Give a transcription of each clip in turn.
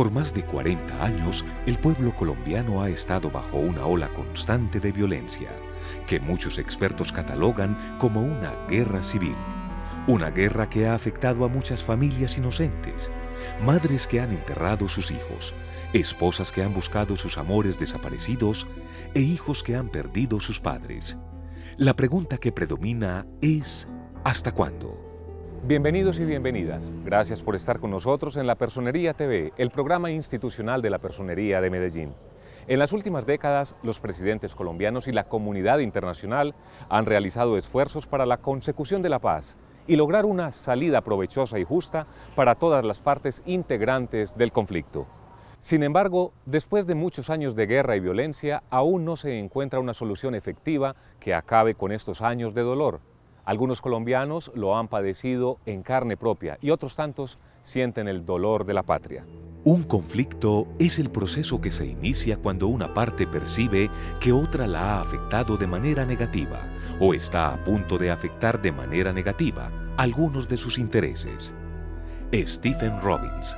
Por más de 40 años, el pueblo colombiano ha estado bajo una ola constante de violencia, que muchos expertos catalogan como una guerra civil. Una guerra que ha afectado a muchas familias inocentes, madres que han enterrado sus hijos, esposas que han buscado sus amores desaparecidos e hijos que han perdido sus padres. La pregunta que predomina es ¿hasta cuándo? Bienvenidos y bienvenidas. Gracias por estar con nosotros en La Personería TV, el programa institucional de la Personería de Medellín. En las últimas décadas, los presidentes colombianos y la comunidad internacional han realizado esfuerzos para la consecución de la paz y lograr una salida provechosa y justa para todas las partes integrantes del conflicto. Sin embargo, después de muchos años de guerra y violencia, aún no se encuentra una solución efectiva que acabe con estos años de dolor. Algunos colombianos lo han padecido en carne propia y otros tantos sienten el dolor de la patria. Un conflicto es el proceso que se inicia cuando una parte percibe que otra la ha afectado de manera negativa o está a punto de afectar de manera negativa algunos de sus intereses. Stephen Robbins.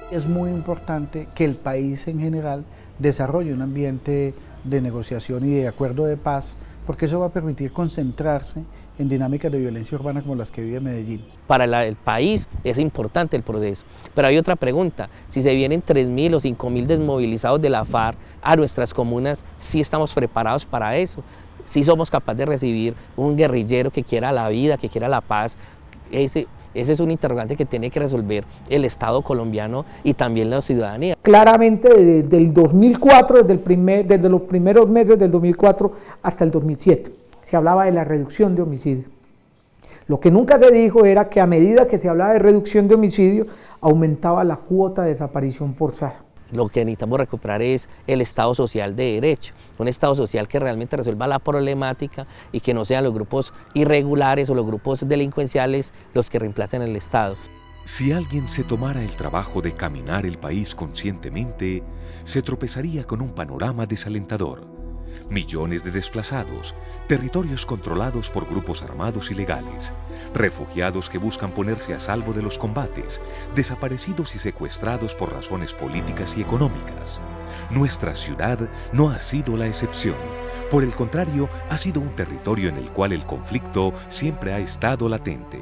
Es muy importante que el país en general desarrolle un ambiente de negociación y de acuerdo de paz, porque eso va a permitir concentrarse en dinámicas de violencia urbana como las que vive Medellín. Para el país es importante el proceso, pero hay otra pregunta: si se vienen 3.000 o 5.000 desmovilizados de la FARC a nuestras comunas, ¿sí estamos preparados para eso? ¿Sí somos capaces de recibir un guerrillero que quiera la vida, que quiera la paz? Ese es un interrogante que tiene que resolver el Estado colombiano y también la ciudadanía. Claramente desde el 2004, desde los primeros meses del 2004 hasta el 2007, se hablaba de la reducción de homicidios. Lo que nunca se dijo era que a medida que se hablaba de reducción de homicidios, aumentaba la cuota de desaparición forzada. Lo que necesitamos recuperar es el Estado social de derecho, un Estado social que realmente resuelva la problemática y que no sean los grupos irregulares o los grupos delincuenciales los que reemplacen el Estado. Si alguien se tomara el trabajo de caminar el país conscientemente, se tropezaría con un panorama desalentador. Millones de desplazados, territorios controlados por grupos armados ilegales, refugiados que buscan ponerse a salvo de los combates, desaparecidos y secuestrados por razones políticas y económicas. Nuestra ciudad no ha sido la excepción. Por el contrario, ha sido un territorio en el cual el conflicto siempre ha estado latente.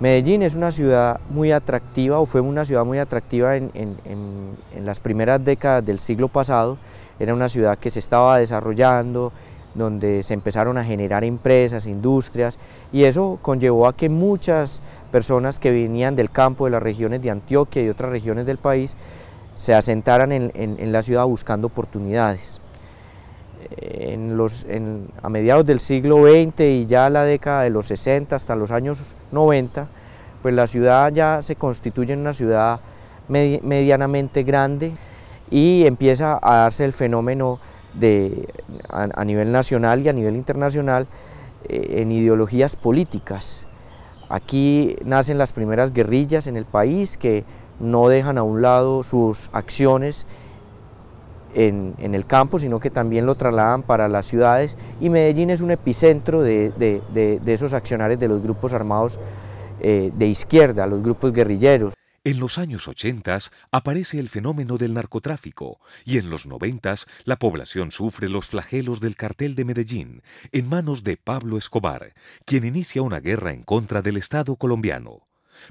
Medellín es una ciudad muy atractiva, o fue una ciudad muy atractiva en las primeras décadas del siglo pasado. Era una ciudad que se estaba desarrollando, donde se empezaron a generar empresas, industrias, y eso conllevó a que muchas personas que venían del campo, de las regiones de Antioquia y otras regiones del país, se asentaran en la ciudad buscando oportunidades. A mediados del siglo XX y ya la década de los 60 hasta los años 90, pues la ciudad ya se constituye en una ciudad medianamente grande y empieza a darse el fenómeno a nivel nacional y a nivel internacional en ideologías políticas. Aquí nacen las primeras guerrillas en el país que no dejan a un lado sus acciones en el campo, sino que también lo trasladan para las ciudades, y Medellín es un epicentro de esos accionarios de los grupos armados de izquierda, los grupos guerrilleros. En los años 80 aparece el fenómeno del narcotráfico y en los 90 la población sufre los flagelos del cartel de Medellín en manos de Pablo Escobar, quien inicia una guerra en contra del Estado colombiano.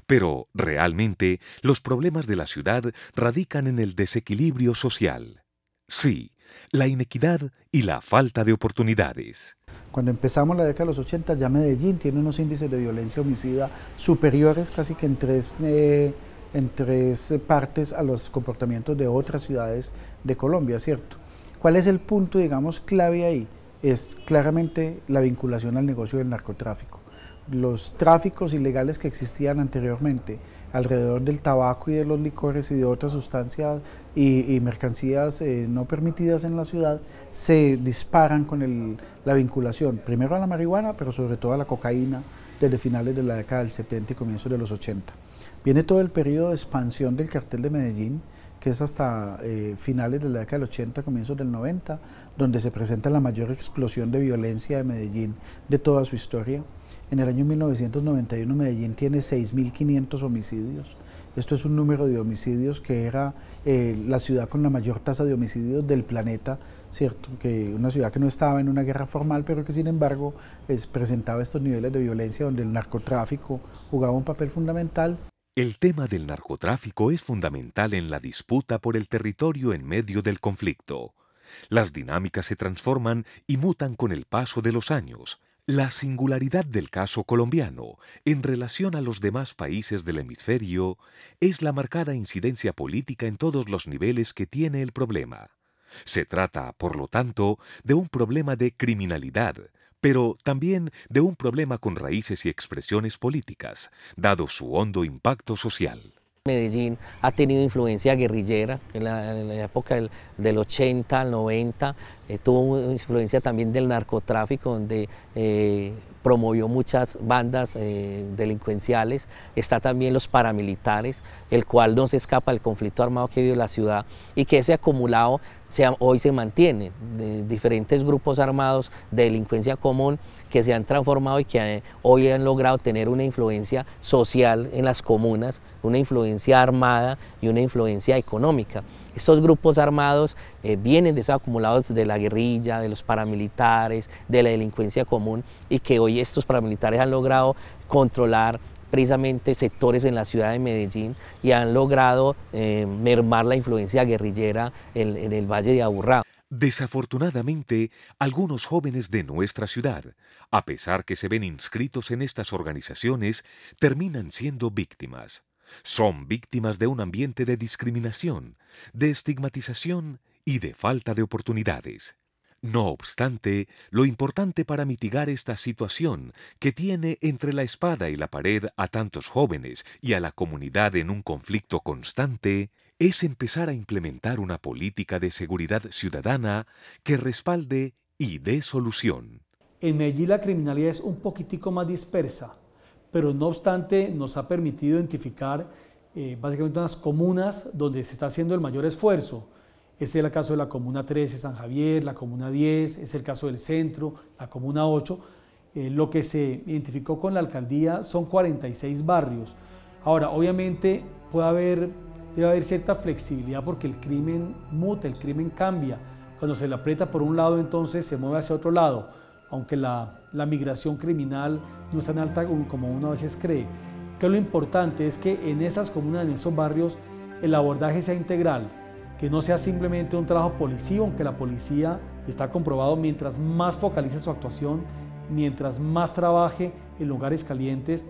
Pero, realmente, los problemas de la ciudad radican en el desequilibrio social. Sí, la inequidad y la falta de oportunidades. Cuando empezamos la década de los 80, ya Medellín tiene unos índices de violencia homicida superiores casi que en tres partes a los comportamientos de otras ciudades de Colombia, ¿cierto? ¿Cuál es el punto, digamos, clave ahí? Es claramente la vinculación al negocio del narcotráfico. Los tráficos ilegales que existían anteriormente alrededor del tabaco y de los licores y de otras sustancias y mercancías no permitidas en la ciudad se disparan con la vinculación, primero a la marihuana, pero sobre todo a la cocaína desde finales de la década del 70 y comienzos de los 80. Viene todo el periodo de expansión del cartel de Medellín, que es hasta finales de la década del 80, comienzos del 90, donde se presenta la mayor explosión de violencia de Medellín de toda su historia. En el año 1991 Medellín tiene 6.500 homicidios Esto es un número de homicidios que era la ciudad con la mayor tasa de homicidios del planeta, ¿cierto? Que una ciudad que no estaba en una guerra formal, pero que sin embargo presentaba estos niveles de violencia donde el narcotráfico jugaba un papel fundamental. El tema del narcotráfico es fundamental en la disputa por el territorio en medio del conflicto. Las dinámicas se transforman y mutan con el paso de los años. La singularidad del caso colombiano en relación a los demás países del hemisferio es la marcada incidencia política en todos los niveles que tiene el problema. Se trata, por lo tanto, de un problema de criminalidad, pero también de un problema con raíces y expresiones políticas, dado su hondo impacto social. Medellín ha tenido influencia guerrillera en la época del 80 al 90, tuvo influencia también del narcotráfico, donde promovió muchas bandas delincuenciales. Está también los paramilitares, el cual no se escapa del conflicto armado que vive la ciudad y que ese acumulado hoy se mantiene, de diferentes grupos armados de delincuencia común que se han transformado y que hoy han logrado tener una influencia social en las comunas, una influencia armada y una influencia económica. Estos grupos armados vienen de esos acumulados de la guerrilla, de los paramilitares, de la delincuencia común, y que hoy estos paramilitares han logrado controlar precisamente sectores en la ciudad de Medellín y han logrado mermar la influencia guerrillera en el Valle de Aburrá. Desafortunadamente, algunos jóvenes de nuestra ciudad, a pesar que se ven inscritos en estas organizaciones, terminan siendo víctimas. Son víctimas de un ambiente de discriminación, de estigmatización y de falta de oportunidades. No obstante, lo importante para mitigar esta situación que tiene entre la espada y la pared a tantos jóvenes y a la comunidad en un conflicto constante es empezar a implementar una política de seguridad ciudadana que respalde y dé solución. En Medellín la criminalidad es un poquitico más dispersa, pero no obstante nos ha permitido identificar básicamente unas comunas donde se está haciendo el mayor esfuerzo. Ese es el caso de la Comuna 13 San Javier, la Comuna 10, es el caso del Centro, la Comuna 8. Lo que se identificó con la alcaldía son 46 barrios. Ahora, obviamente debe haber cierta flexibilidad porque el crimen muta, el crimen cambia. Cuando se le aprieta por un lado, entonces se mueve hacia otro lado, aunque la migración criminal no es tan alta como uno a veces cree. Que lo importante es que en esas comunas, en esos barrios, el abordaje sea integral, que no sea simplemente un trabajo policivo, aunque la policía está comprobado, mientras más focalice su actuación, mientras más trabaje en lugares calientes,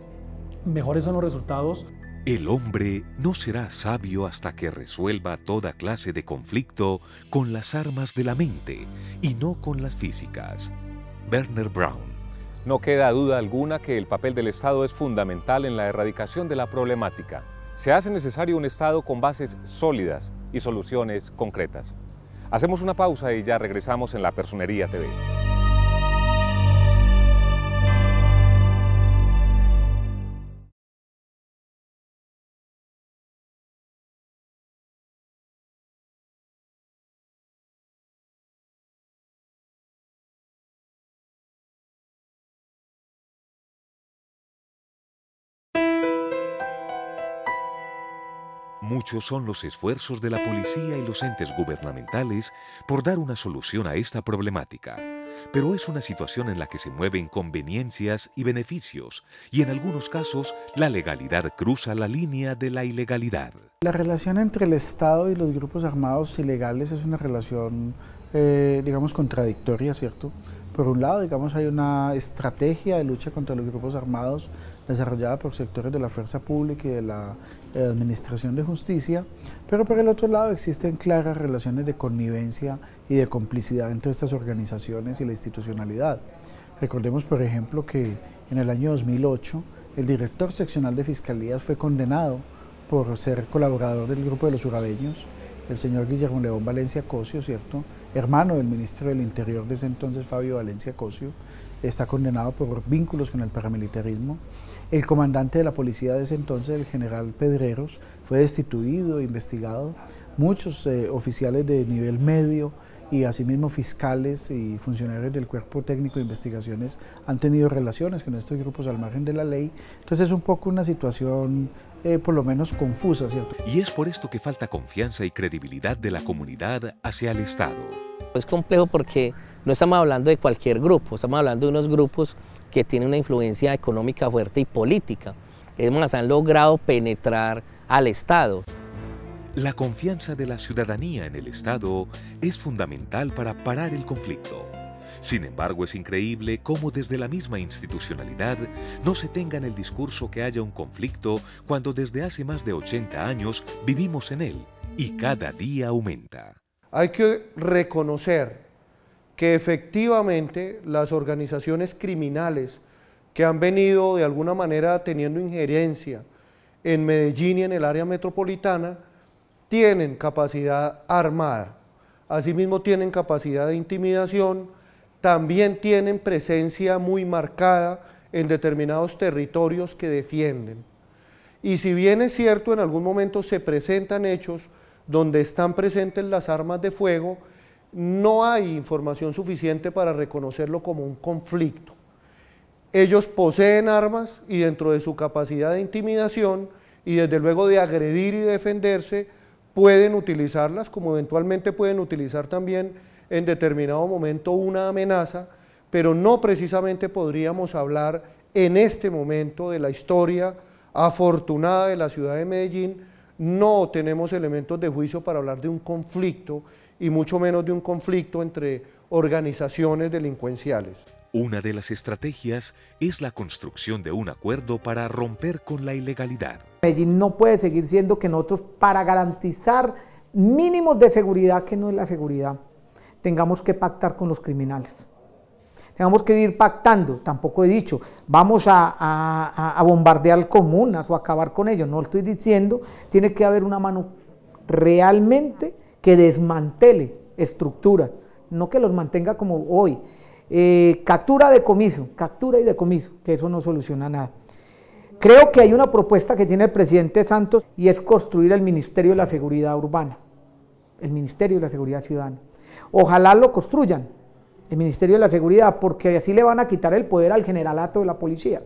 mejores son los resultados. El hombre no será sabio hasta que resuelva toda clase de conflicto con las armas de la mente y no con las físicas. Werner Braun. No queda duda alguna que el papel del Estado es fundamental en la erradicación de la problemática. Se hace necesario un Estado con bases sólidas y soluciones concretas. Hacemos una pausa y ya regresamos en La Personería TV. Muchos son los esfuerzos de la policía y los entes gubernamentales por dar una solución a esta problemática, pero es una situación en la que se mueven conveniencias y beneficios, y en algunos casos la legalidad cruza la línea de la ilegalidad. La relación entre el Estado y los grupos armados ilegales es una relación, digamos, contradictoria, ¿cierto? Por un lado, digamos, hay una estrategia de lucha contra los grupos armados desarrollada por sectores de la fuerza pública y de la administración de justicia, pero por el otro lado existen claras relaciones de connivencia y de complicidad entre estas organizaciones y la institucionalidad. Recordemos, por ejemplo, que en el año 2008 el director seccional de Fiscalías fue condenado por ser colaborador del grupo de los urabeños, el señor Guillermo León Valencia Cosio, ¿cierto?, hermano del ministro del Interior de ese entonces, Fabio Valencia Cosio, está condenado por vínculos con el paramilitarismo. El comandante de la policía de ese entonces, el general Pedreros, fue destituido e investigado. Muchos oficiales de nivel medio y asimismo fiscales y funcionarios del Cuerpo Técnico de Investigaciones han tenido relaciones con estos grupos al margen de la ley. Entonces es un poco una situación por lo menos confusa, ¿cierto? Y es por esto que falta confianza y credibilidad de la comunidad hacia el Estado. Es complejo porque no estamos hablando de cualquier grupo, estamos hablando de unos grupos que tienen una influencia económica fuerte y política. Además, han logrado penetrar al Estado. La confianza de la ciudadanía en el Estado es fundamental para parar el conflicto. Sin embargo, es increíble cómo desde la misma institucionalidad no se tenga en el discurso que haya un conflicto cuando desde hace más de 80 años vivimos en él y cada día aumenta. Hay que reconocer que efectivamente las organizaciones criminales que han venido de alguna manera teniendo injerencia en Medellín y en el área metropolitana tienen capacidad armada, asimismo tienen capacidad de intimidación, también tienen presencia muy marcada en determinados territorios que defienden. Y si bien es cierto, en algún momento se presentan hechos donde están presentes las armas de fuego, no hay información suficiente para reconocerlo como un conflicto. Ellos poseen armas y dentro de su capacidad de intimidación y desde luego de agredir y defenderse, pueden utilizarlas como eventualmente pueden utilizar también en determinado momento una amenaza, pero no precisamente podríamos hablar en este momento de la historia afortunada de la ciudad de Medellín. No tenemos elementos de juicio para hablar de un conflicto y mucho menos de un conflicto entre organizaciones delincuenciales. Una de las estrategias es la construcción de un acuerdo para romper con la ilegalidad. Medellín no puede seguir siendo que nosotros, para garantizar mínimos de seguridad, que no es la seguridad, tengamos que pactar con los criminales. Tengamos que ir pactando, tampoco he dicho, vamos a bombardear comunas o acabar con ellos, no lo estoy diciendo, tiene que haber una mano realmente que desmantele estructuras, no que los mantenga como hoy. Captura y decomiso, que eso no soluciona nada. Creo que hay una propuesta que tiene el presidente Santos y es construir el Ministerio de la Seguridad Urbana, el Ministerio de la Seguridad Ciudadana. Ojalá lo construyan, el Ministerio de la Seguridad, porque así le van a quitar el poder al generalato de la policía,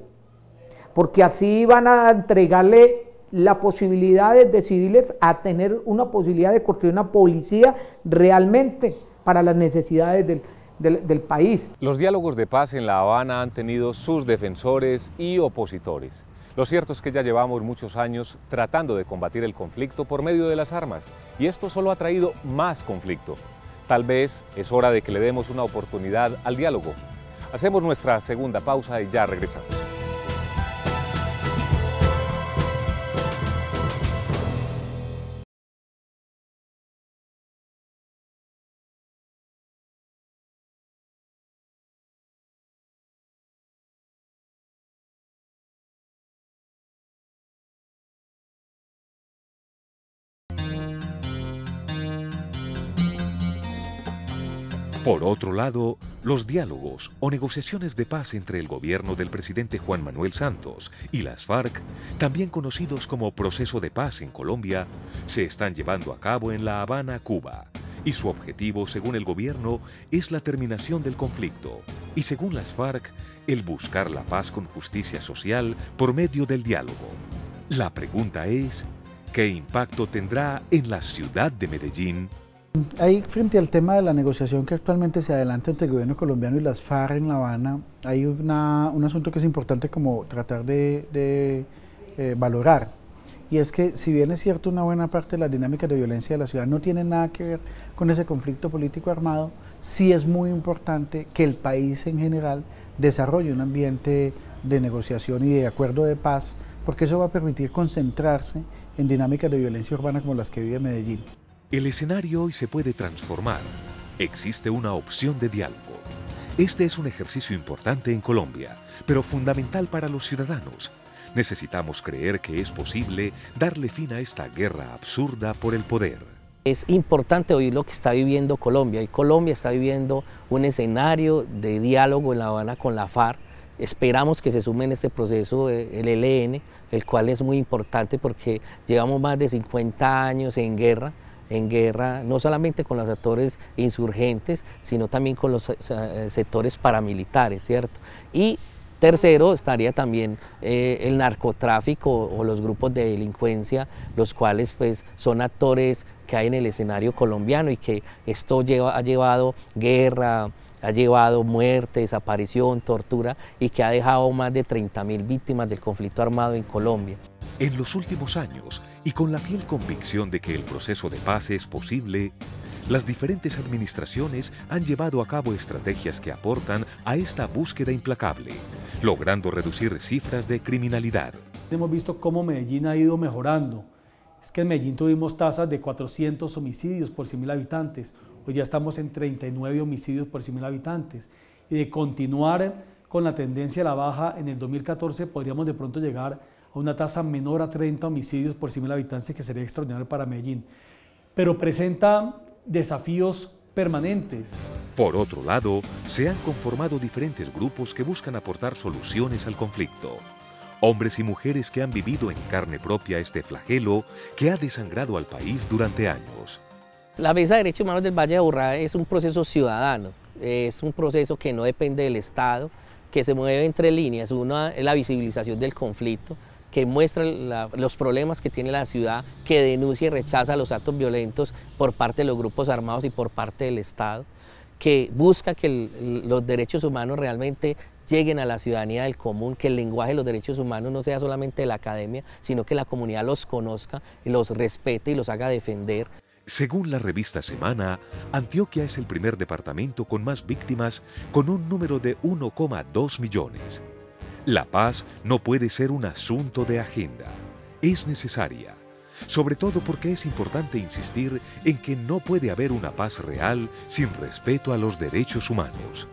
porque así van a entregarle la posibilidad de civiles a tener una posibilidad de construir una policía realmente para las necesidades del país. Los diálogos de paz en La Habana han tenido sus defensores y opositores. Lo cierto es que ya llevamos muchos años tratando de combatir el conflicto por medio de las armas, y esto solo ha traído más conflicto. Tal vez es hora de que le demos una oportunidad al diálogo. Hacemos nuestra segunda pausa y ya regresamos. Por otro lado, los diálogos o negociaciones de paz entre el gobierno del presidente Juan Manuel Santos y las FARC, también conocidos como Proceso de Paz en Colombia, se están llevando a cabo en La Habana, Cuba, y su objetivo, según el gobierno, es la terminación del conflicto, y según las FARC, el buscar la paz con justicia social por medio del diálogo. La pregunta es, ¿qué impacto tendrá en la ciudad de Medellín? Ahí, frente al tema de la negociación que actualmente se adelanta entre el gobierno colombiano y las FARC en La Habana, hay un asunto que es importante como tratar de valorar, y es que si bien es cierto una buena parte de las dinámicas de violencia de la ciudad no tienen nada que ver con ese conflicto político armado, sí es muy importante que el país en general desarrolle un ambiente de negociación y de acuerdo de paz, porque eso va a permitir concentrarse en dinámicas de violencia urbana como las que vive Medellín. El escenario hoy se puede transformar. Existe una opción de diálogo. Este es un ejercicio importante en Colombia, pero fundamental para los ciudadanos. Necesitamos creer que es posible darle fin a esta guerra absurda por el poder. Es importante oír lo que está viviendo Colombia, y Colombia está viviendo un escenario de diálogo en La Habana con la FARC. Esperamos que se sume en este proceso el ELN, el cual es muy importante porque llevamos más de 50 años en guerra. en guerra, no solamente con los actores insurgentes, sino también con los sectores paramilitares, ¿cierto? Y tercero, estaría también el narcotráfico o los grupos de delincuencia, los cuales pues son actores que hay en el escenario colombiano y que esto ha llevado guerra, ha llevado muerte, desaparición, tortura y que ha dejado más de 30.000 víctimas del conflicto armado en Colombia. En los últimos años, y con la fiel convicción de que el proceso de paz es posible, las diferentes administraciones han llevado a cabo estrategias que aportan a esta búsqueda implacable, logrando reducir cifras de criminalidad. Hemos visto cómo Medellín ha ido mejorando. Es que en Medellín tuvimos tasas de 400 homicidios por 100.000 habitantes. Hoy ya estamos en 39 homicidios por 100.000 habitantes. Y de continuar con la tendencia a la baja, en el 2014 podríamos de pronto llegar a una tasa menor a 30 homicidios por 100.000 habitantes, que sería extraordinario para Medellín. Pero presenta desafíos permanentes. Por otro lado, se han conformado diferentes grupos que buscan aportar soluciones al conflicto. Hombres y mujeres que han vivido en carne propia este flagelo que ha desangrado al país durante años. La Mesa de Derechos Humanos del Valle de Aburrá es un proceso ciudadano, es un proceso que no depende del Estado, que se mueve entre líneas. Una es la visibilización del conflicto, que muestra los problemas que tiene la ciudad, que denuncia y rechaza los actos violentos por parte de los grupos armados y por parte del Estado, que busca que los derechos humanos realmente lleguen a la ciudadanía del común, que el lenguaje de los derechos humanos no sea solamente de la academia, sino que la comunidad los conozca y los respete y los haga defender. Según la revista Semana, Antioquia es el primer departamento con más víctimas, con un número de 1,2 millones. La paz no puede ser un asunto de agenda, es necesaria, sobre todo porque es importante insistir en que no puede haber una paz real sin respeto a los derechos humanos.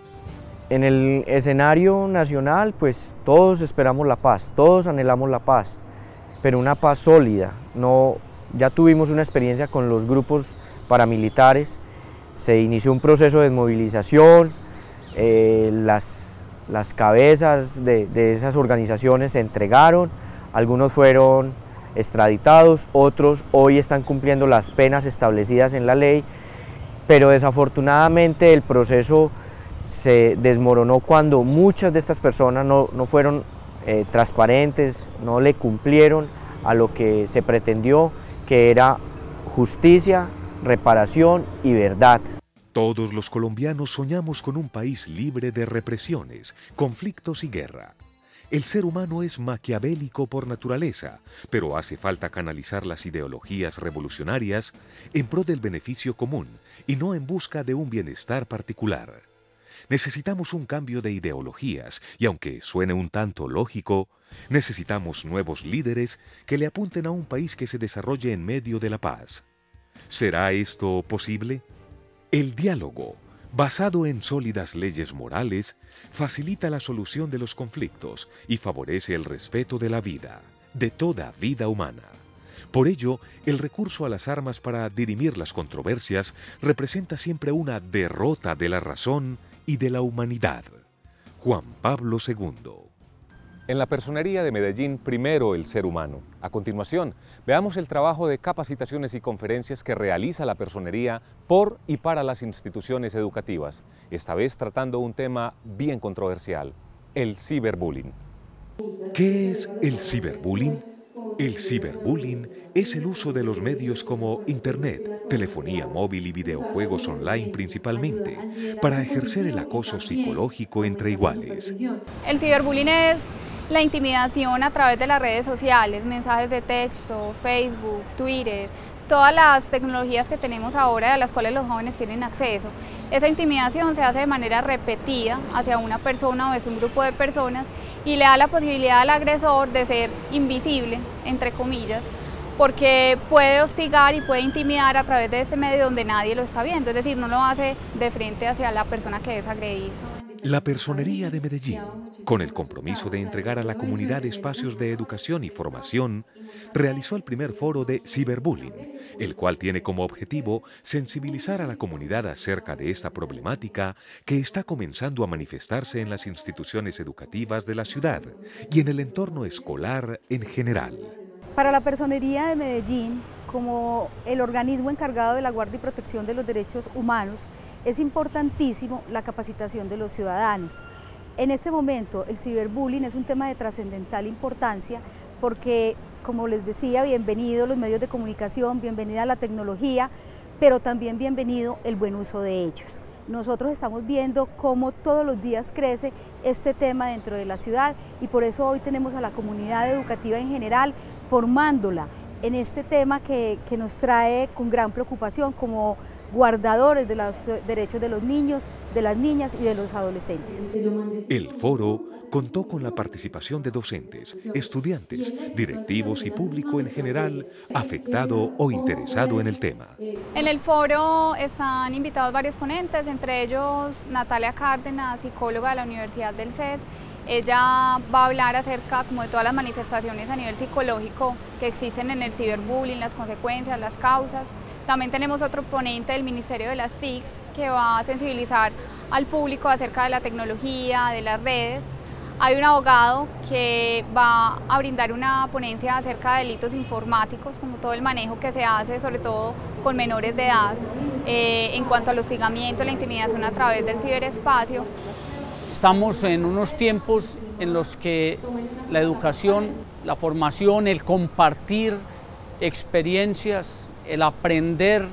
En el escenario nacional, pues todos esperamos la paz, todos anhelamos la paz, pero una paz sólida. Ya tuvimos una experiencia con los grupos paramilitares, se inició un proceso de desmovilización, las cabezas de esas organizaciones se entregaron, algunos fueron extraditados, otros hoy están cumpliendo las penas establecidas en la ley, pero desafortunadamente el proceso se desmoronó cuando muchas de estas personas no fueron transparentes, no le cumplieron a lo que se pretendió, que era justicia, reparación y verdad. Todos los colombianos soñamos con un país libre de represiones, conflictos y guerra. El ser humano es maquiavélico por naturaleza, pero hace falta canalizar las ideologías revolucionarias en pro del beneficio común y no en busca de un bienestar particular. Necesitamos un cambio de ideologías y, aunque suene un tanto lógico, necesitamos nuevos líderes que le apunten a un país que se desarrolle en medio de la paz. ¿Será esto posible? El diálogo, basado en sólidas leyes morales, facilita la solución de los conflictos y favorece el respeto de la vida, de toda vida humana. Por ello, el recurso a las armas para dirimir las controversias representa siempre una derrota de la razón y de la humanidad. Juan Pablo II. En la Personería de Medellín, primero el ser humano. A continuación, veamos el trabajo de capacitaciones y conferencias que realiza la Personería por y para las instituciones educativas, esta vez tratando un tema bien controversial, el ciberbullying. ¿Qué es el ciberbullying? El ciberbullying es el uso de los medios como Internet, telefonía móvil y videojuegos online principalmente, para ejercer el acoso psicológico entre iguales. El ciberbullying es la intimidación a través de las redes sociales, mensajes de texto, Facebook, Twitter, todas las tecnologías que tenemos ahora a las cuales los jóvenes tienen acceso. Esa intimidación se hace de manera repetida hacia una persona o hacia un grupo de personas y le da la posibilidad al agresor de ser invisible, entre comillas, porque puede hostigar y puede intimidar a través de ese medio donde nadie lo está viendo, es decir, no lo hace de frente hacia la persona que es agredida. La Personería de Medellín, con el compromiso de entregar a la comunidad espacios de educación y formación, realizó el primer foro de ciberbullying, el cual tiene como objetivo sensibilizar a la comunidad acerca de esta problemática que está comenzando a manifestarse en las instituciones educativas de la ciudad y en el entorno escolar en general. Para la Personería de Medellín, como el organismo encargado de la guardia y protección de los derechos humanos, es importantísimo la capacitación de los ciudadanos. En este momento el ciberbullying es un tema de trascendental importancia porque, como les decía, bienvenidos los medios de comunicación, bienvenida la tecnología, pero también bienvenido el buen uso de ellos. Nosotros estamos viendo cómo todos los días crece este tema dentro de la ciudad y por eso hoy tenemos a la comunidad educativa en general formándola en este tema que nos trae con gran preocupación como guardadores de los derechos de los niños, de las niñas y de los adolescentes. El foro contó con la participación de docentes, estudiantes, directivos y público en general afectado o interesado en el tema. En el foro están invitados varios ponentes, entre ellos Natalia Cárdenas, psicóloga de la Universidad del CES. Ella va a hablar acerca como de todas las manifestaciones a nivel psicológico que existen en el ciberbullying, las consecuencias, las causas. También tenemos otro ponente del Ministerio de las TICs que va a sensibilizar al público acerca de la tecnología, de las redes. Hay un abogado que va a brindar una ponencia acerca de delitos informáticos, como todo el manejo que se hace, sobre todo con menores de edad, en cuanto al hostigamiento, la intimidación a través del ciberespacio. Estamos en unos tiempos en los que la educación, la formación, el compartir experiencias, el aprender,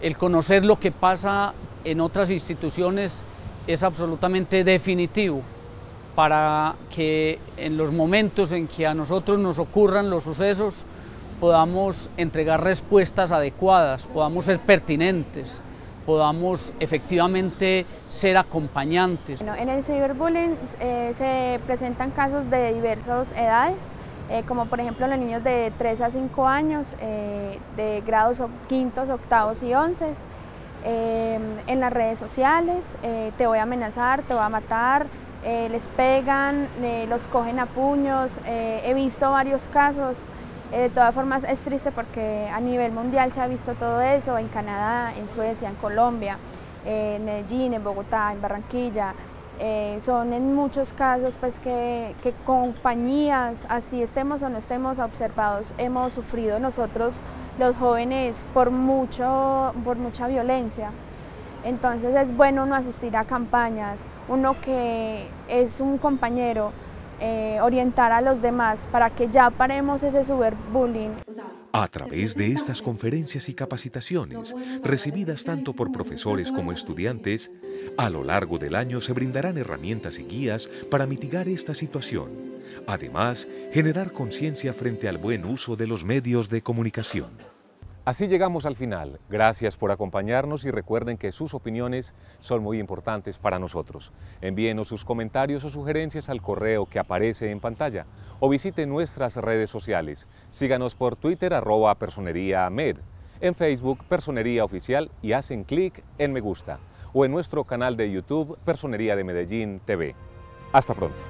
el conocer lo que pasa en otras instituciones es absolutamente definitivo para que en los momentos en que a nosotros nos ocurran los sucesos podamos entregar respuestas adecuadas, podamos ser pertinentes, podamos efectivamente ser acompañantes. Bueno, en el ciberbullying se presentan casos de diversas edades, como por ejemplo los niños de 3 a 5 años, de grados quintos, octavos y 11, en las redes sociales, te voy a amenazar, te voy a matar, les pegan, los cogen a puños, he visto varios casos. De todas formas es triste porque a nivel mundial se ha visto todo eso, en Canadá, en Suecia, en Colombia, en Medellín, en Bogotá, en Barranquilla. Son en muchos casos pues que compañías, así estemos o no estemos observados, hemos sufrido nosotros los jóvenes por mucha violencia. Entonces es bueno uno asistir a campañas, uno que es un compañero, orientar a los demás para que ya paremos ese ciberbullying. A través de estas conferencias y capacitaciones, recibidas tanto por profesores como estudiantes, a lo largo del año se brindarán herramientas y guías para mitigar esta situación. Además, generar conciencia frente al buen uso de los medios de comunicación. Así llegamos al final. Gracias por acompañarnos y recuerden que sus opiniones son muy importantes para nosotros. Envíenos sus comentarios o sugerencias al correo que aparece en pantalla o visiten nuestras redes sociales. Síganos por Twitter @personeriamed, en Facebook Personería Oficial y hacen clic en me gusta o en nuestro canal de YouTube Personería de Medellín TV. Hasta pronto.